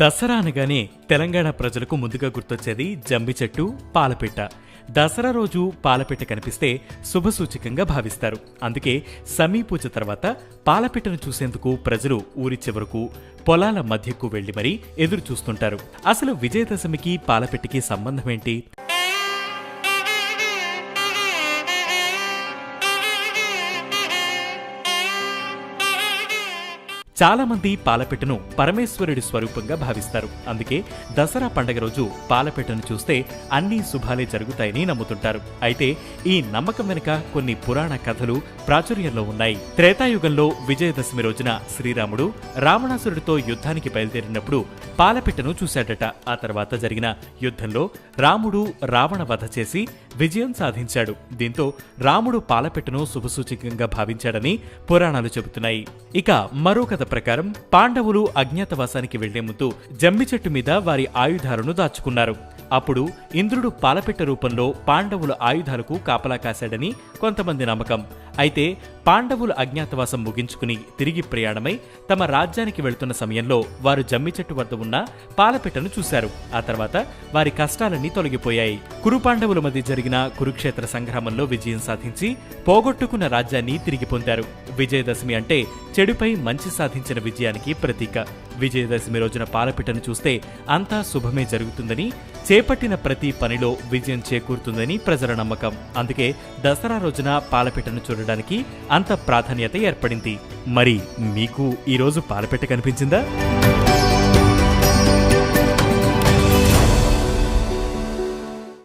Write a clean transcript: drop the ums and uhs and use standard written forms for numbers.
దసరా అనగానే తెలంగాణ ప్రజలకు ముందుగా గుర్తొచ్చేది జంబి చెట్టు, పాలపిట్ట. దసరా రోజు పాలపిట్ట కనిపిస్తే శుభసూచకంగా భావిస్తారు. అందుకే సమీపూజ తర్వాత పాలపిట్టను చూసేందుకు ప్రజలు ఊరి చివరకు, పొలాల మధ్యకు వెళ్లి మరీ ఎదురు చూస్తుంటారు. అసలు విజయదశమికి పాలపిట్టకి సంబంధమేంటి? చాలా మంది పాలపిట్టను పరమేశ్వరుడి స్వరూపంగా భావిస్తారు. అందుకే దసరా పండగ రోజు పాలపిట్టను చూస్తే అన్ని శుభాలే జరుగుతాయని నమ్ముతుంటారు. అయితే ఈ నమ్మకం వెనుక కొన్ని పురాణ కథలు ప్రాచుర్యంలో ఉన్నాయి. త్రేతాయుగంలో విజయదశమి రోజున శ్రీరాముడు రావణాసురుడితో యుద్ధానికి బయలుదేరినప్పుడు పాలపిట్టను చూశాడట. ఆ తర్వాత జరిగిన యుద్ధంలో రాముడు రావణ వధ చేసి విజయం సాధించాడు. దీంతో రాముడు పాలపిట్టను శుభసూచకంగా భావించాడని పురాణాలు చెబుతున్నాయి. ఇక మరో కథ ప్రకారం పాండవులు అజ్ఞాతవాసానికి వెళ్లే ముందు జంబి చెట్టు మీద వారి ఆయుధాలను దాచుకున్నారు. అప్పుడు ఇంద్రుడు పాలపిట్ట రూపంలో పాండవుల ఆయుధాలకు కాపలా కాశాడని కొంతమంది నమ్మకం. అయితే పాండవులు అజ్ఞాతవాసం ముగించుకుని తిరిగి ప్రయాణమై తమ రాజ్యానికి వెళ్తున్న సమయంలో వారు జమ్మి చెట్టు వద్ద ఉన్న పాలపిట్టను చూశారు. ఆ తర్వాత వారి కష్టాలన్నీ తొలగిపోయాయి. కురు పాండవుల మధ్య జరిగిన కురుక్షేత్ర సంగ్రామంలో విజయం సాధించి పోగొట్టుకున్న రాజ్యాన్ని తిరిగి పొందారు. విజయదశమి అంటే చెడుపై మంచి సాధించిన విజయానికి ప్రతీక. విజయదశమి రోజున పాలపిట్టను చూస్తే అంతా శుభమే జరుగుతుందని, చేపట్టిన ప్రతి పనిలో విజయం చేకూరుతుందని ప్రజల నమ్మకం. అందుకే దసరా రోజున పాలపిట్టను చూడడానికి అంత ప్రాధాన్యత ఏర్పడింది. మరి మీకు ఈరోజు పాలపిట్ట కనిపించిందా?